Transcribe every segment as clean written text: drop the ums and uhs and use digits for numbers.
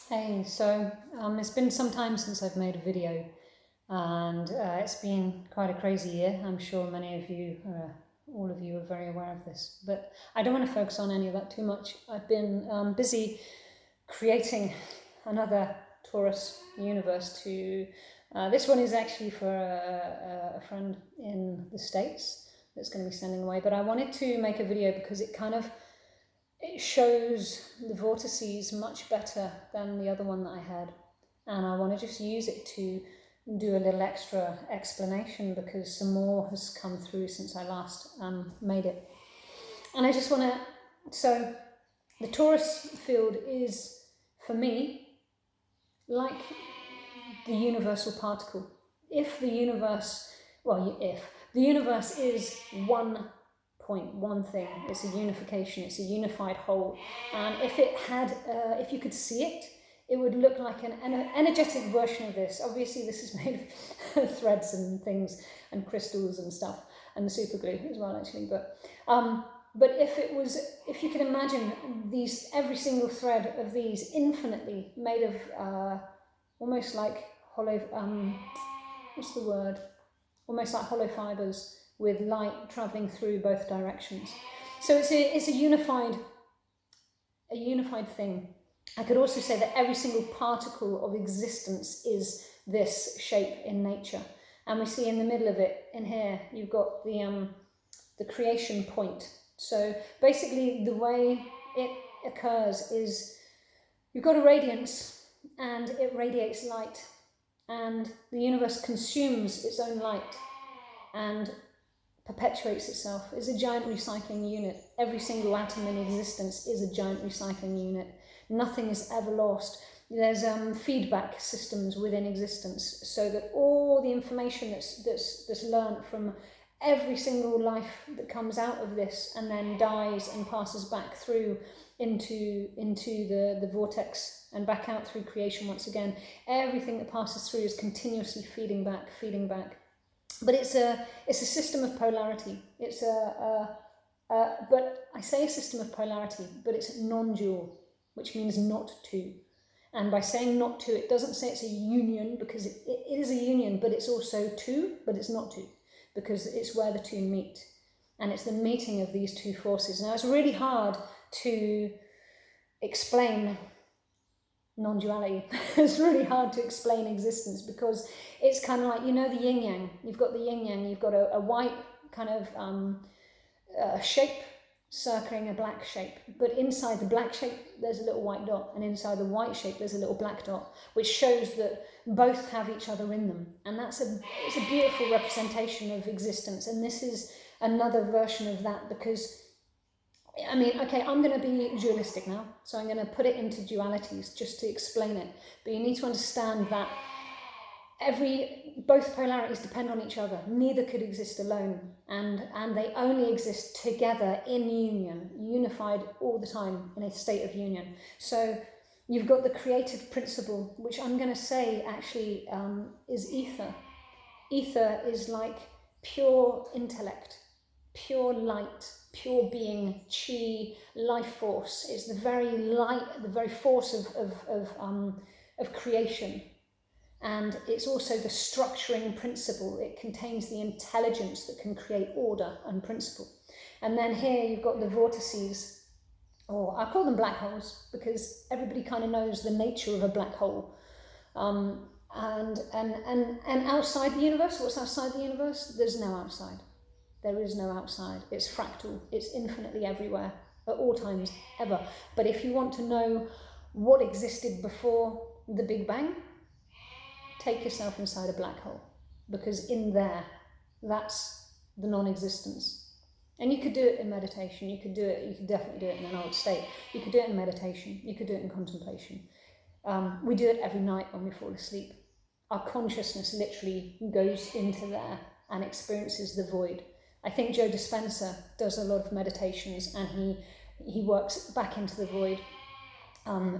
Hey, so it's been some time since I've made a video, and it's been quite a crazy year. I'm sure many of you, all of you, are very aware of this, but I don't want to focus on any of that too much. I've been busy creating another Torus Universe to. This one is actually for a friend in the States that's going to be sending away, but I wanted to make a video because it shows the vortices much better than the other one that I had, and I want to just use it to do a little extra explanation because some more has come through since I last made it. And I just want to, so the torus field is, for me, like the universal particle. If the universe, if the universe is one point, one thing, it's a unification, it's a unified whole, and if it had, if you could see it, it would look like an energetic version of this. Obviously this is made of threads and things and crystals and stuff, and the super glue as well actually, but if you could imagine these, every single thread of these infinitely made of almost like hollow, what's the word? Almost like hollow fibers with light traveling through both directions. So it's a unified thing. I could also say that every single particle of existence is this shape in nature. And we see in the middle of it, in here, you've got the creation point. So basically the way it occurs is you've got a radiance and it radiates light, and the universe consumes its own light and perpetuates itself. It's a giant recycling unit. Every single atom in existence is a giant recycling unit. Nothing is ever lost. There's feedback systems within existence, so that all the information that's learned from every single life that comes out of this and then dies and passes back through into the vortex and back out through creation once again, everything that passes through is continuously feeding back. But it's a system of polarity. But I say a system of polarity, but it's non-dual, which means not two. And by saying not two, it doesn't say it's a union, because it is a union, but it's also two, but it's not two, because it's where the two meet. And it's the meeting of these two forces. Now, it's really hard to explain non-duality. It's really hard to explain existence, because it's kind of like, you know, the yin-yang. You've got the yin-yang, you've got a white kind of shape circling a black shape, but inside the black shape there's a little white dot, and inside the white shape there's a little black dot, which shows that both have each other in them. And it's a beautiful representation of existence. And this is another version of that, because I mean, okay, I'm going to be dualistic now, so I'm going to put it into dualities just to explain it. But you need to understand that both polarities depend on each other. Neither could exist alone, and they only exist together in union, unified all the time in a state of union. So you've got the creative principle, which I'm going to say actually is ether. Ether is like pure intellect, pure light, pure being, chi, life force. It's the very light, the very force of creation. And it's also the structuring principle. It contains the intelligence that can create order and principle. And then here you've got the vortices, or I call them black holes, because everybody kind of knows the nature of a black hole. And outside the universe, what's outside the universe? There's no outside. There is no outside. It's fractal. It's infinitely everywhere, at all times, ever. But if you want to know what existed before the Big Bang, take yourself inside a black hole, because in there, that's the non-existence. And you could do it in meditation. You could definitely do it in an old state. You could do it in meditation. You could do it in contemplation. We do it every night when we fall asleep. Our consciousness literally goes into there and experiences the void. I think Joe Dispenza does a lot of meditations, and he works back into the void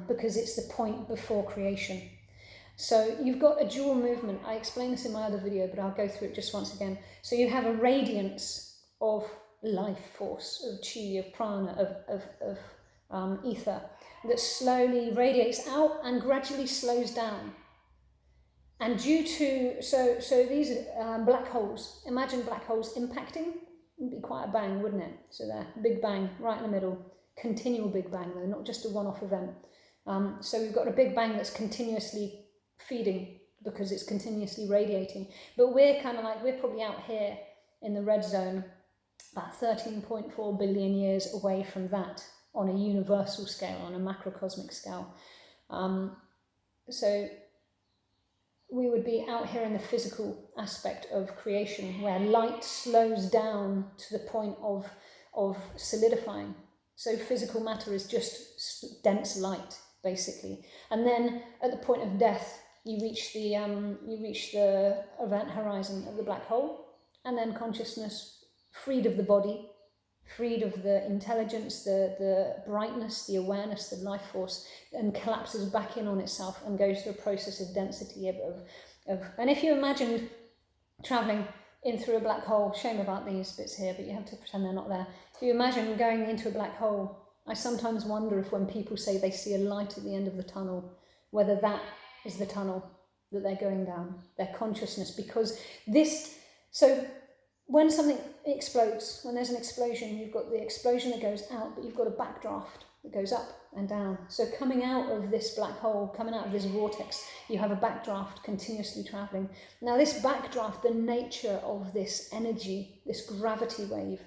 because it's the point before creation. So you've got a dual movement. I explained this in my other video, but I'll go through it just once again. So you have a radiance of life force, of chi, of prana, ether that slowly radiates out and gradually slows down. And due to, so these black holes, imagine black holes impacting, it'd be quite a bang, wouldn't it? So there, big bang right in the middle, continual big bang though, not just a one-off event. So we've got a big bang that's continuously feeding because it's continuously radiating. But we're kind of like, we're probably out here in the red zone, about 13.4 billion years away from that on a universal scale, on a macrocosmic scale. So we would be out here in the physical aspect of creation where light slows down to the point of solidifying. So physical matter is just dense light, basically. And then at the point of death, you reach the event horizon of the black hole, and then consciousness, freed of the body, freed of the intelligence, the brightness, the awareness, the life force, and collapses back in on itself and goes through a process of density of and if you imagined travelling in through a black hole, shame about these bits here, but you have to pretend they're not there. If you imagine going into a black hole, I sometimes wonder if when people say they see a light at the end of the tunnel, whether that is the tunnel that they're going down, their consciousness, because this, so when something explodes, when there's an explosion, you've got the explosion that goes out, but you've got a backdraft that goes up and down. So coming out of this black hole, coming out of this vortex, you have a backdraft continuously travelling. Now this backdraft, the nature of this energy, this gravity wave,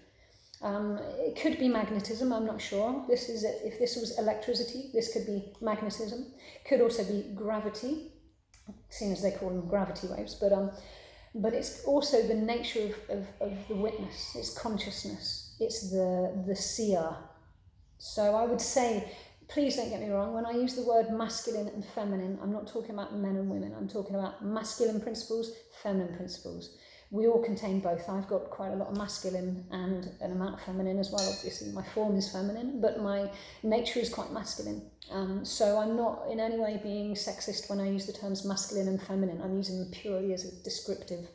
it could be magnetism, I'm not sure. This is if this was electricity, this could be magnetism. Could also be gravity, seeing as they call them gravity waves, but it's also the nature of the witness, it's consciousness, it's the seer. So I would say, please don't get me wrong, when I use the word masculine and feminine, I'm not talking about men and women, I'm talking about masculine principles, feminine principles. We all contain both. I've got quite a lot of masculine and an amount of feminine as well, obviously. My form is feminine, but my nature is quite masculine. So I'm not in any way being sexist when I use the terms masculine and feminine. I'm using them purely as a descriptive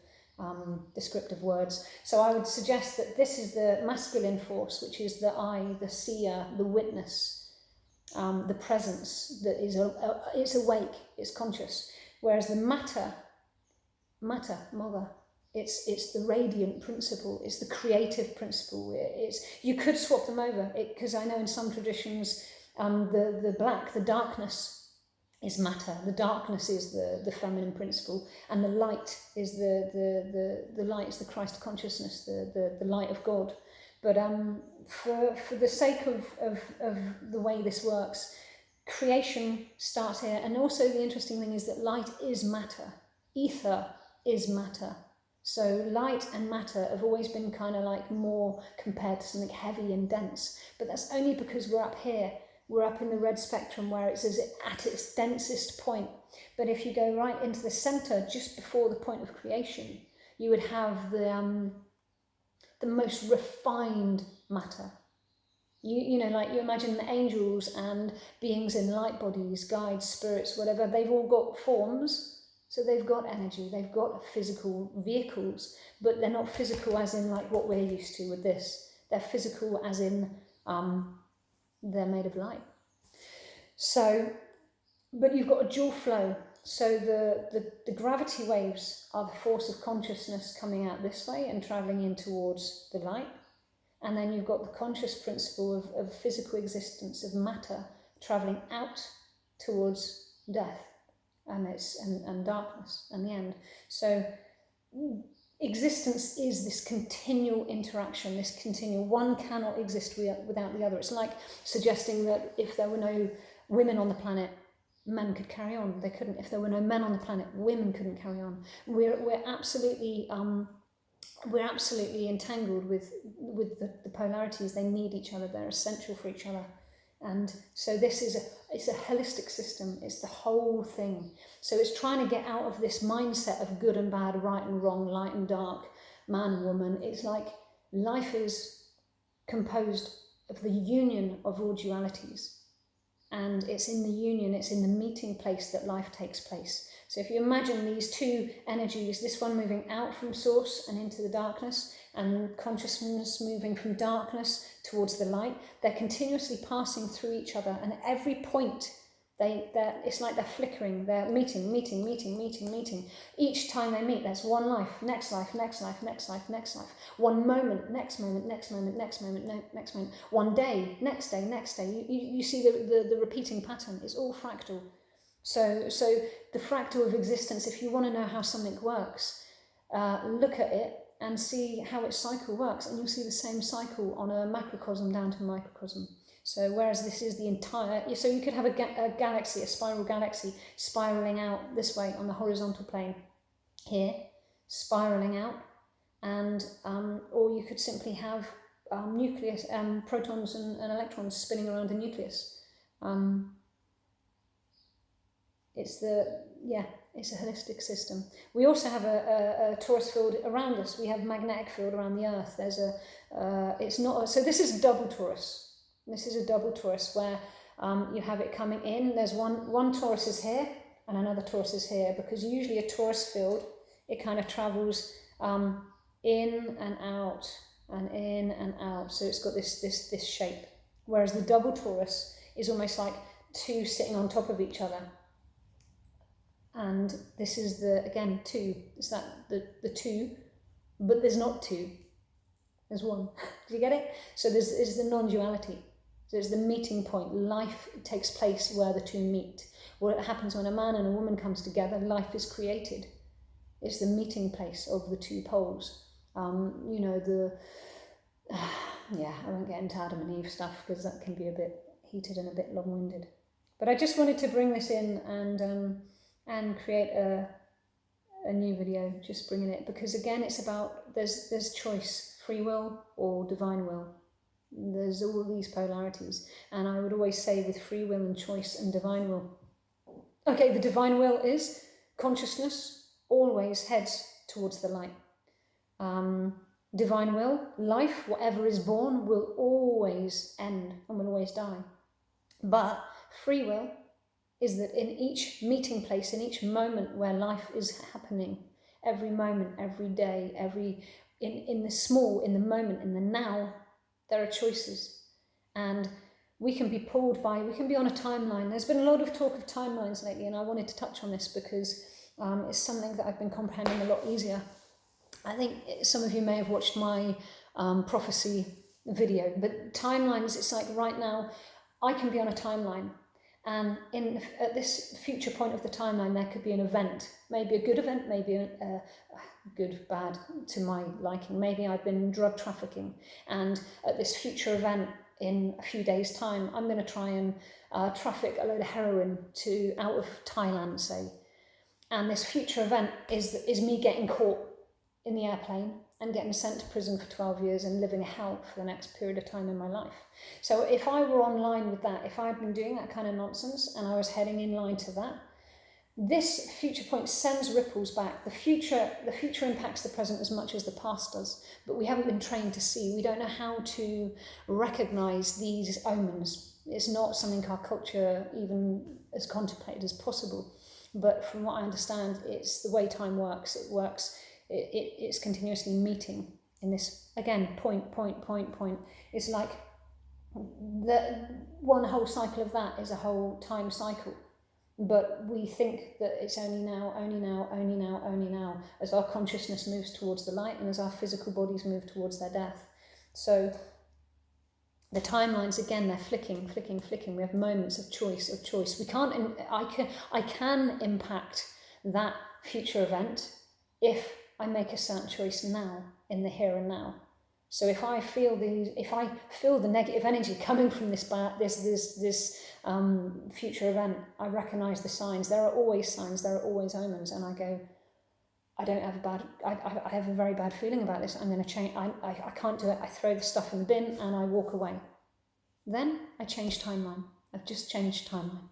words. So I would suggest that this is the masculine force, which is the eye, the seer, the witness, the presence that is it's awake, it's conscious. Whereas the matter, mother, it's the radiant principle, it's the creative principle. You could swap them over, because I know in some traditions the black, the darkness is matter, the darkness is the feminine principle, and the light is the light is the Christ consciousness, the light of God. But for the sake of the way this works, creation starts here. And also the interesting thing is that light is matter, ether is matter. So light and matter have always been kind of like more compared to something heavy and dense, but that's only because we're up here. We're up in the red spectrum where it's at its densest point. But if you go right into the center, just before the point of creation, you would have the most refined matter. You know, like you imagine the angels and beings in light bodies, guides, spirits, whatever, they've all got forms. So they've got energy, they've got physical vehicles, but they're not physical as in like what we're used to with this. They're physical as in they're made of light. So, but you've got a dual flow. So the gravity waves are the force of consciousness coming out this way and travelling in towards the light. And then you've got the conscious principle of physical existence, of matter, travelling out towards death and darkness and the end. So existence is this continual interaction, this continual, one cannot exist without the other. It's like suggesting that if there were no women on the planet, men could carry on. They couldn't. If there were no men on the planet, women couldn't carry on. We're absolutely entangled with the polarities. They need each other. They're essential for each other. And so this is it's a holistic system. It's the whole thing. So it's trying to get out of this mindset of good and bad, right and wrong, light and dark, man and woman. It's like life is composed of the union of all dualities. And it's in the union, it's in the meeting place that life takes place. So if you imagine these two energies, this one moving out from source and into the darkness, and consciousness moving from darkness towards the light. They're continuously passing through each other, and at every point, it's like they're flickering, they're meeting. Each time they meet, there's one life, next life. One moment, next moment. One day, next day. You see the repeating pattern. It's all fractal. So the fractal of existence, if you want to know how something works, look at it and see how its cycle works, and you'll see the same cycle on a macrocosm down to microcosm. So whereas this is the entire, so you could have a galaxy, a spiral galaxy, spiraling out this way on the horizontal plane here, spiraling out, and or you could simply have nucleus, protons and electrons spinning around the nucleus. It's a holistic system. We also have a torus field around us. We have magnetic field around the Earth. There's so this is double torus. This is a double torus where you have it coming in. There's one torus is here and another torus is here, because usually a torus field, it kind of travels in and out and in and out. So it's got this shape. Whereas the double torus is almost like two sitting on top of each other. And this is two. It's that the two, but there's not two. There's one. Do you get it? So there's the non-duality. So it's the meeting point. Life takes place where the two meet. What happens when a man and a woman comes together, life is created. It's the meeting place of the two poles. I won't get into Adam and Eve stuff because that can be a bit heated and a bit long-winded. But I just wanted to bring this in and create a new video, just bringing it, because again, it's about, there's choice, free will or divine will. There's all these polarities, and I would always say with free will and choice and divine will. Okay, the divine will is consciousness always heads towards the light. Divine will, life, whatever is born, will always end and will always die. But free will is that in each meeting place, in each moment where life is happening, every moment, every day, in the small, in the moment, in the now, there are choices. And we can be pulled by, we can be on a timeline. There's been a lot of talk of timelines lately, and I wanted to touch on this because it's something that I've been comprehending a lot easier. I think some of you may have watched my prophecy video, but timelines, it's like right now, I can be on a timeline. And at this future point of the timeline, there could be an event, maybe a good event, maybe a good, bad to my liking. Maybe I've been drug trafficking, and at this future event in a few days' time, I'm going to try and traffic a load of heroin out of Thailand, say. And this future event is me getting caught in the airplane and getting sent to prison for 12 years and living hell for the next period of time in my life. So if I were online with that, if I'd been doing that kind of nonsense and I was heading in line to that, this future point sends ripples back. The future impacts the present as much as the past does, but we haven't been trained to see. We don't know how to recognize these omens. It's not something our culture even has contemplated as possible. But from what I understand, it's the way time works. It works. It's continuously meeting in this, again, point. It's like the one whole cycle of that is a whole time cycle. But we think that it's only now, as our consciousness moves towards the light and as our physical bodies move towards their death. So the timelines, again, they're flicking. We have moments of choice. I can impact that future event if I make a certain choice now, in the here and now. So if I feel the negative energy coming from this future event, I recognize the signs. There are always signs. There are always omens, and I go, I have a very bad feeling about this. I'm going to change. I can't do it. I throw the stuff in the bin and I walk away. Then I change timeline. I've just changed timeline.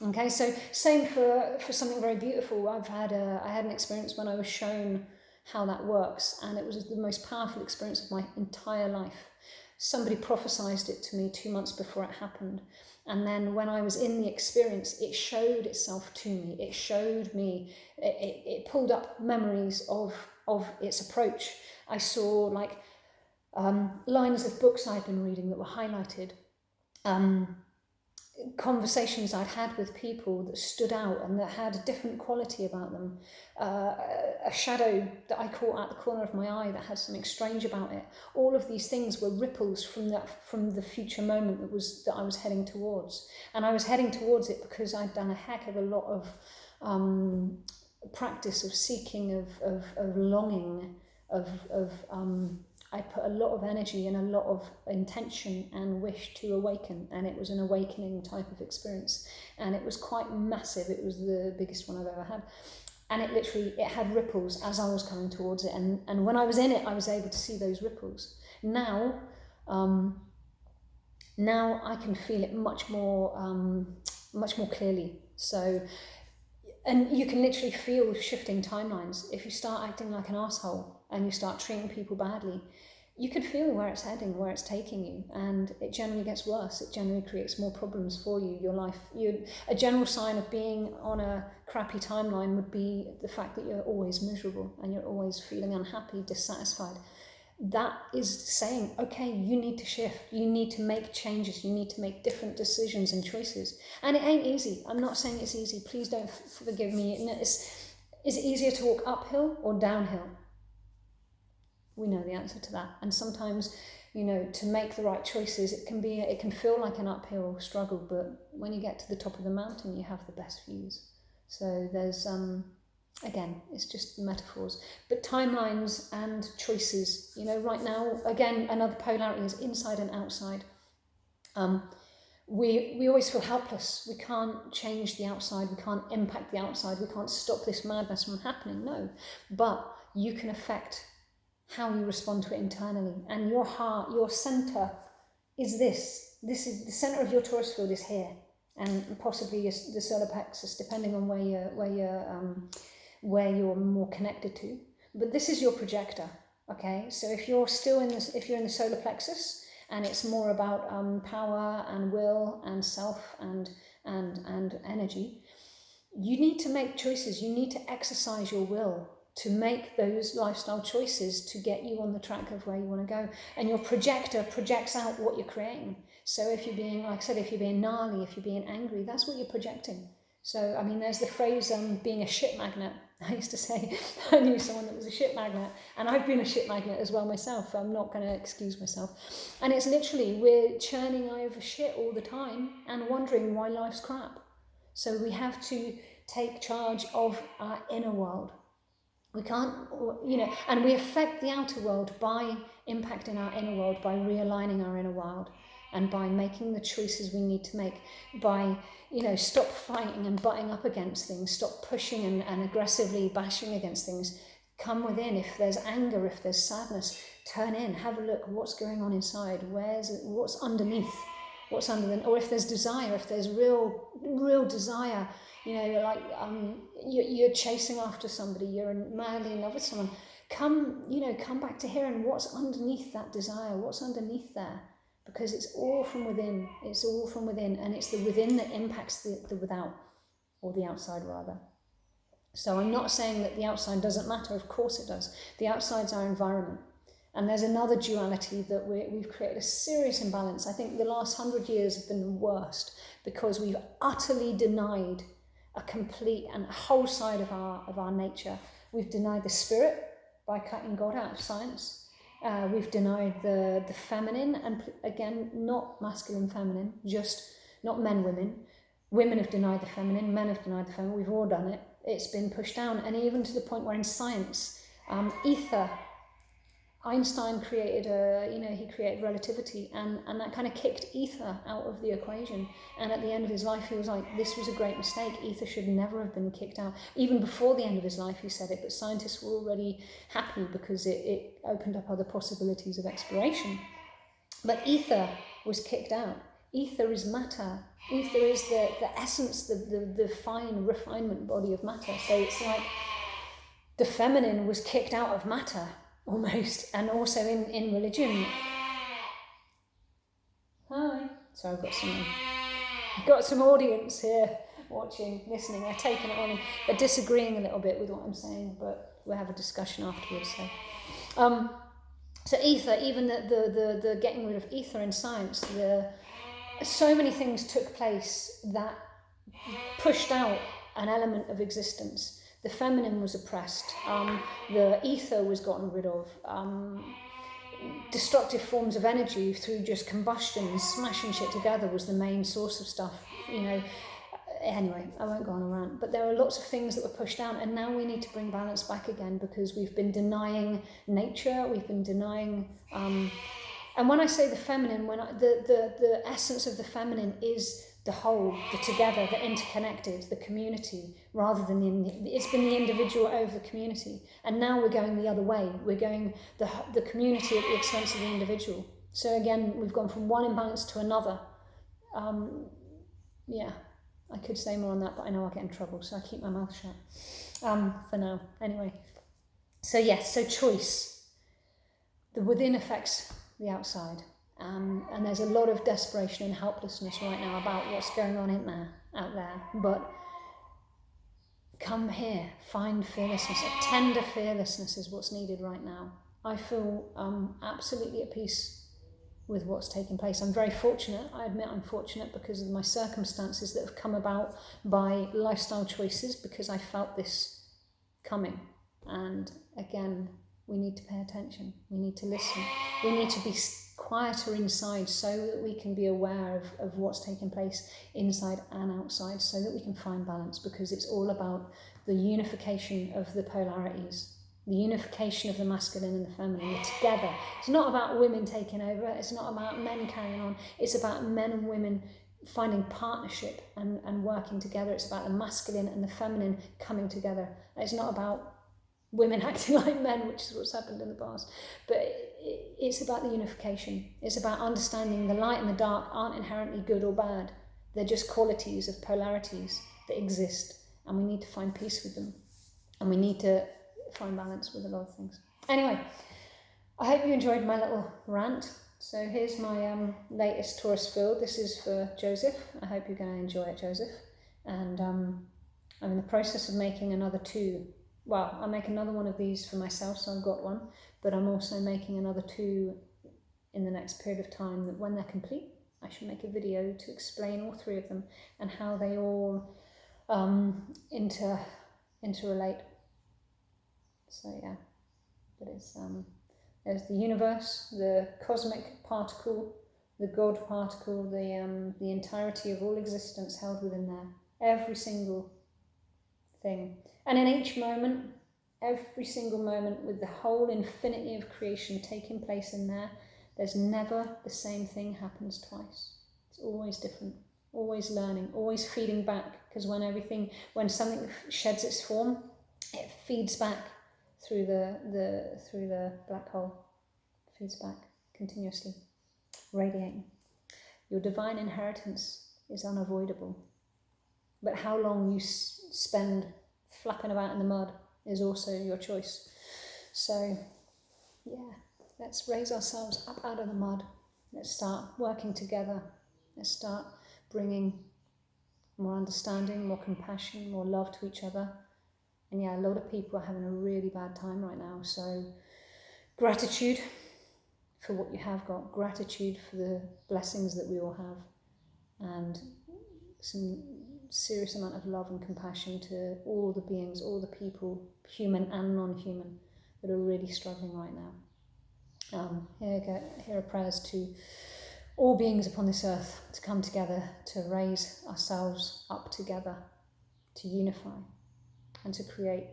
Okay, so same for something very beautiful. I had an experience when I was shown how that works, and it was the most powerful experience of my entire life. Somebody prophesized it to me 2 months before it happened, and then when I was in the experience, it showed itself to me. It showed me, it pulled up memories of of its approach. I saw like lines of books I'd been reading that were highlighted, conversations I'd had with people that stood out and that had a different quality about them, a shadow that I caught at the corner of my eye that had something strange about it. All of these things were ripples from the future moment that I was heading towards. And I was heading towards it because I'd done a heck of a lot of practice of seeking, of longing, I put a lot of energy and a lot of intention and wish to awaken, and it was an awakening type of experience, and it was quite massive. It was the biggest one I've ever had, and it had ripples as I was coming towards it, and when I was in it I was able to see those ripples. Now I can feel it much more clearly. So, and you can literally feel shifting timelines. If you start acting like an asshole and you start treating people badly, you could feel where it's heading, where it's taking you, and it generally gets worse. It generally creates more problems for you, your life. A general sign of being on a crappy timeline would be the fact that you're always miserable and you're always feeling unhappy, dissatisfied. That is saying, okay, you need to shift, you need to make changes, you need to make different decisions and choices. And it ain't easy. I'm not saying it's easy. Please don't forgive me. Is it easier to walk uphill or downhill? We know the answer to that. And sometimes, to make the right choices, it can feel like an uphill struggle, but when you get to the top of the mountain, you have the best views. So there's, again, it's just metaphors. But timelines and choices, right now, again, another polarity is inside and outside. We always feel helpless. We can't change the outside. We can't impact the outside. We can't stop this madness from happening. No, but you can affect how you respond to it internally. And your heart, your center is this. This is the center of your torus field is here, and possibly the solar plexus, depending on where you're more connected to. But this is your projector. Okay, so if you're in the solar plexus, and it's more about power and will and self and energy, you need to make choices. You need to exercise your will to make those lifestyle choices to get you on the track of where you want to go. And your projector projects out what you're creating. So if you're being, like I said, if you're being gnarly, if you're being angry, that's what you're projecting. So, I mean, there's the phrase, being a shit magnet. I used to say, I knew someone that was a shit magnet, and I've been a shit magnet as well myself. I'm not going to excuse myself. And it's literally, we're churning over shit all the time and wondering why life's crap. So we have to take charge of our inner world. We can't, and we affect the outer world by impacting our inner world, by realigning our inner world, and by making the choices we need to make, by, stop fighting and butting up against things, stop pushing and aggressively bashing against things. Come within. If there's anger, if there's sadness, turn in, have a look, what's going on inside, what's underneath, what's under the, or if there's desire, if there's real desire, you're chasing after somebody, you're madly in love with someone, come back to here, and what's underneath that desire, what's underneath there, because it's all from within, and it's the within that impacts the without, or the outside rather. So I'm not saying that the outside doesn't matter, of course it does. The outside's our environment. And there's another duality that we've created a serious imbalance. I think the last 100 years have been the worst, because we've utterly denied a complete and whole side of our nature. We've denied the spirit by cutting God out of science. We've denied the feminine, and again, not masculine, feminine, just not men, women. Women have denied the feminine, men have denied the feminine. We've all done it. It's been pushed down, and even to the point where in science, ether, Einstein created he created relativity, and that kind of kicked ether out of the equation. And at the end of his life, he was like, this was a great mistake. Ether should never have been kicked out. Even before the end of his life, he said it, but scientists were already happy because it opened up other possibilities of exploration. But ether was kicked out. Ether is matter. Ether is the essence, the fine refinement body of matter. So it's like the feminine was kicked out of matter, almost, and also in religion. Hi. So I've got some audience here watching, listening. They're taking it on, and they're disagreeing a little bit with what I'm saying, but we'll have a discussion afterwards. So ether, even the getting rid of ether in science, so many things took place that pushed out an element of existence. The feminine was oppressed. The ether was gotten rid of. Destructive forms of energy through just combustion and smashing shit together was the main source of stuff, you know. Anyway, I won't go on a rant, but there are lots of things that were pushed down, and now we need to bring balance back again, because we've been denying nature, we've been denying, and when I say the feminine, the essence of the feminine is the whole, the together, the interconnected, the community, rather than it's been the individual over the community, and now we're going the other way. We're going the community at the expense of the individual. So again, we've gone from one imbalance to another. Yeah, I could say more on that, but I know I'll get in trouble, so I keep my mouth shut for now. Anyway, so yes, so choice. The within affects the outside. And there's a lot of desperation and helplessness right now about what's going on out there. But come here, find fearlessness. A tender fearlessness is what's needed right now. I feel absolutely at peace with what's taking place. I'm very fortunate. I admit I'm fortunate because of my circumstances that have come about by lifestyle choices, because I felt this coming. And again, we need to pay attention. We need to listen. We need to be quieter inside so that we can be aware of what's taking place inside and outside, so that we can find balance, because it's all about the unification of the polarities, the unification of the masculine and the feminine, the together. It's not about women taking over. It's not about men carrying on. It's about men and women finding partnership and working together. It's about the masculine and the feminine coming together. It's not about women acting like men, which is what's happened in the past. But it's about the unification. It's about understanding the light and the dark aren't inherently good or bad. They're just qualities of polarities that exist, and we need to find peace with them. And we need to find balance with a lot of things. Anyway, I hope you enjoyed my little rant. So here's my latest Taurus field. This is for Joseph. I hope you're going to enjoy it, Joseph. And I'm in the process of making another two. Well, I'll make another one of these for myself, so I've got one, but I'm also making another two in the next period of time, that when they're complete, I should make a video to explain all three of them and how they all interrelate. So yeah, but it's there's the universe, the cosmic particle, the God particle, the entirety of all existence held within there, every single thing. And in each moment, every single moment, with the whole infinity of creation taking place in there, there's never the same thing happens twice. It's always different, always learning, always feeding back, because when something sheds its form, it feeds back through the black hole, feeds back continuously, radiating. Your divine inheritance is unavoidable, but how long you spend flapping about in the mud is also your choice. So yeah, let's raise ourselves up out of the mud. Let's start working together. Let's start bringing more understanding, more compassion, more love to each other. And yeah, a lot of people are having a really bad time right now. So gratitude for what you have got, gratitude for the blessings that we all have, and some serious amount of love and compassion to all the beings, all the people, human and non-human, that are really struggling right now. Here are prayers to all beings upon this earth to come together, to raise ourselves up together, to unify, and to create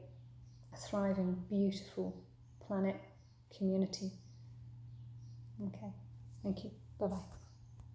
a thriving, beautiful planet, community. Okay, thank you. Bye-bye.